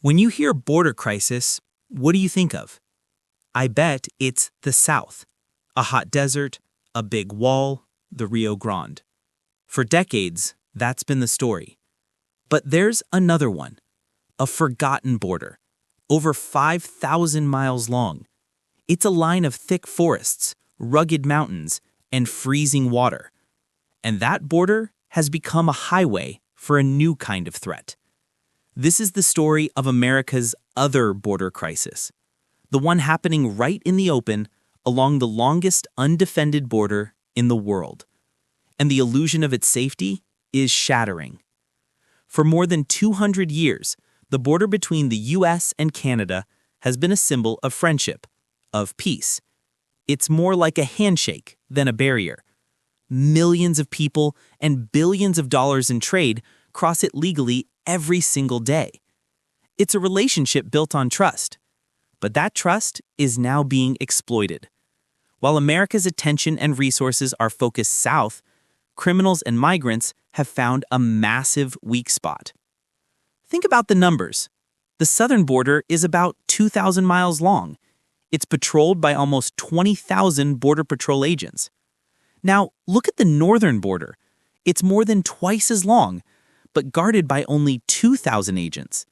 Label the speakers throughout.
Speaker 1: When you hear border crisis, what do you think of? I bet it's the South. A hot desert, a big wall, the Rio Grande. For decades, that's been the story. But there's another one. A forgotten border. Over 5,000 miles long. It's a line of thick forests, rugged mountains, and freezing water. And that border has become a highway for a new kind of threat. This is the story of America's other border crisis, the one happening right in the open along the longest undefended border in the world. And the illusion of its safety is shattering. For more than 200 years, the border between the U.S. and Canada has been a symbol of friendship, of peace. It's more like a handshake than a barrier. Millions of people and billions of dollars in trade cross it legally every single day. It's a relationship built on trust. But that trust is now being exploited. While America's attention and resources are focused south, criminals and migrants have found a massive weak spot. Think about the numbers. The southern border is about 2,000 miles long. It's patrolled by almost 20,000 Border Patrol agents. Now, look at the northern border. It's more than twice as long, but guarded by only 2,000 agents.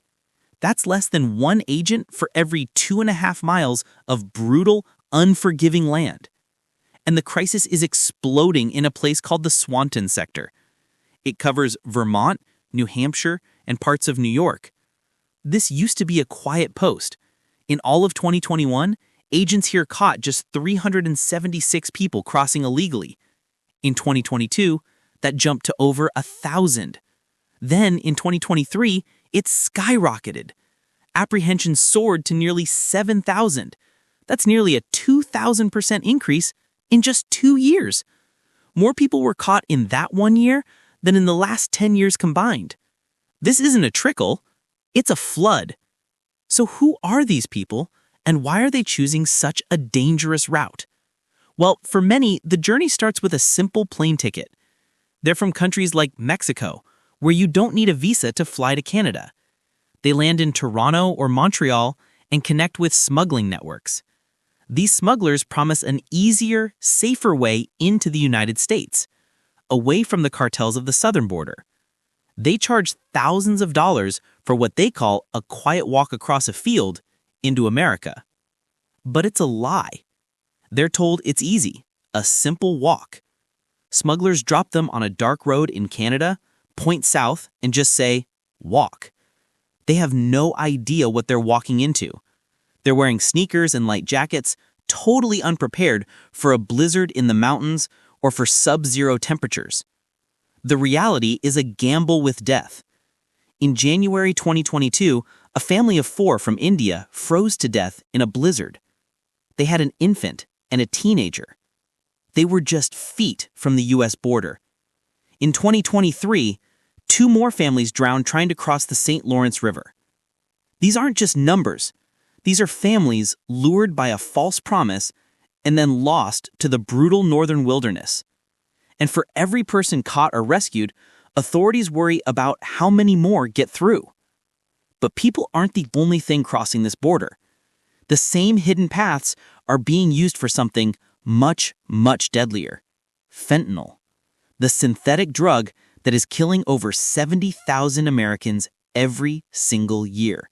Speaker 1: That's less than one agent for every 2.5 miles of brutal, unforgiving land. And the crisis is exploding in a place called the Swanton Sector. It covers Vermont, New Hampshire, and parts of New York. This used to be a quiet post. In all of 2021, agents here caught just 376 people crossing illegally. In 2022, that jumped to over 1,000. Then, in 2023, it skyrocketed. Apprehensions soared to nearly 7,000. That's nearly a 2,000% increase in just 2 years. More people were caught in that 1 year than in the last 10 years combined. This isn't a trickle, it's a flood. So who are these people, and why are they choosing such a dangerous route? Well, for many, the journey starts with a simple plane ticket. They're from countries like Mexico, where you don't need a visa to fly to Canada. They land in Toronto or Montreal and connect with smuggling networks. These smugglers promise an easier, safer way into the United States, away from the cartels of the southern border. They charge thousands of dollars for what they call a quiet walk across a field into America. But it's a lie. They're told it's easy, a simple walk. Smugglers drop them on a dark road in Canada, point south, and just say, walk. They have no idea what they're walking into. They're wearing sneakers and light jackets, totally unprepared for a blizzard in the mountains or for sub-zero temperatures. The reality is a gamble with death. In January 2022, a family of 4 from India froze to death in a blizzard. They had an infant and a teenager. They were just feet from the U.S. border. In 2023, 2 more families drowned trying to cross the St. Lawrence River. These aren't just numbers. These are families lured by a false promise and then lost to the brutal northern wilderness. And for every person caught or rescued, authorities worry about how many more get through. But people aren't the only thing crossing this border. The same hidden paths are being used for something much, much deadlier: fentanyl, the synthetic drug that is killing over 70,000 Americans every single year.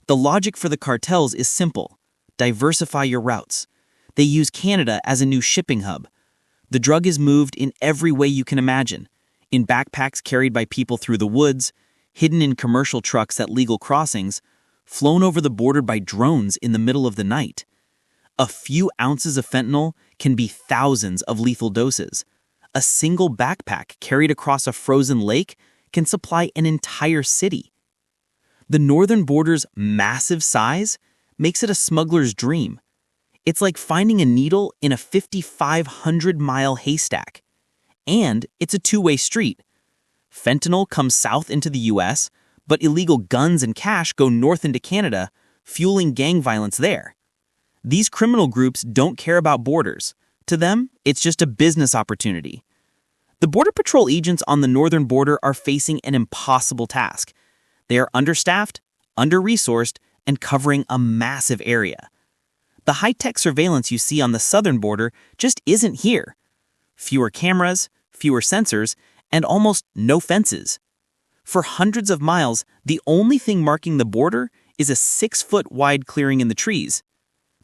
Speaker 1: The logic for the cartels is simple: diversify your routes. They use Canada as a new shipping hub. The drug is moved in every way you can imagine: in backpacks carried by people through the woods, hidden in commercial trucks at legal crossings, flown over the border by drones in the middle of the night. A few ounces of fentanyl can be thousands of lethal doses. A single backpack carried across a frozen lake can supply an entire city. The northern border's massive size makes it a smuggler's dream. It's like finding a needle in a 5,500-mile haystack. And it's a two-way street. Fentanyl comes south into the U.S., but illegal guns and cash go north into Canada, fueling gang violence there. These criminal groups don't care about borders. To them, it's just a business opportunity. The Border Patrol agents on the northern border are facing an impossible task. They are understaffed, under-resourced, and covering a massive area. The high-tech surveillance you see on the southern border just isn't here. Fewer cameras, fewer sensors, and almost no fences. For hundreds of miles, the only thing marking the border is a 6-foot wide clearing in the trees.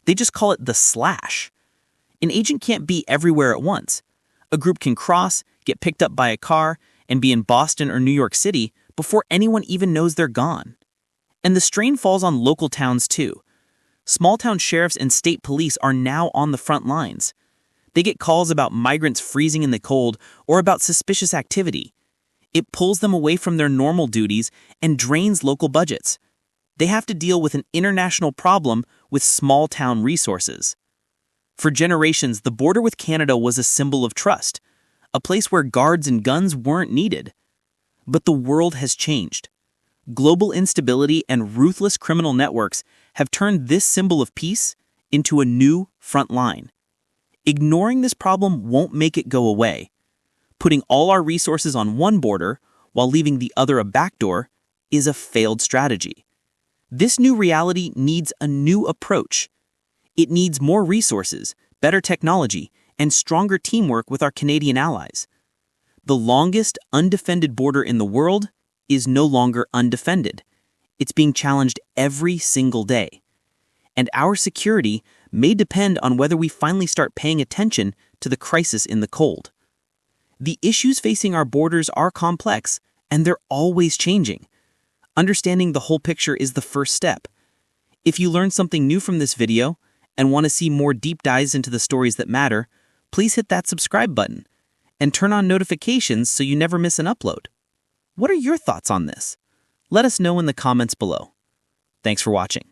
Speaker 1: They just call it the slash. An agent can't be everywhere at once. A group can cross, get picked up by a car, and be in Boston or New York City before anyone even knows they're gone. And the strain falls on local towns too. Small-town sheriffs and state police are now on the front lines. They get calls about migrants freezing in the cold or about suspicious activity. It pulls them away from their normal duties and drains local budgets. They have to deal with an international problem with small-town resources. For generations, the border with Canada was a symbol of trust, a place where guards and guns weren't needed. But the world has changed. Global instability and ruthless criminal networks have turned this symbol of peace into a new front line. Ignoring this problem won't make it go away. Putting all our resources on one border while leaving the other a backdoor is a failed strategy. This new reality needs a new approach. It needs more resources, better technology, and stronger teamwork with our Canadian allies. The longest undefended border in the world is no longer undefended. It's being challenged every single day. And our security may depend on whether we finally start paying attention to the crisis in the cold. The issues facing our borders are complex, and they're always changing. Understanding the whole picture is the first step. If you learned something new from this video and want to see more deep dives into the stories that matter, please hit that subscribe button and turn on notifications so you never miss an upload. What are your thoughts on this? Let us know in the comments below. Thanks for watching.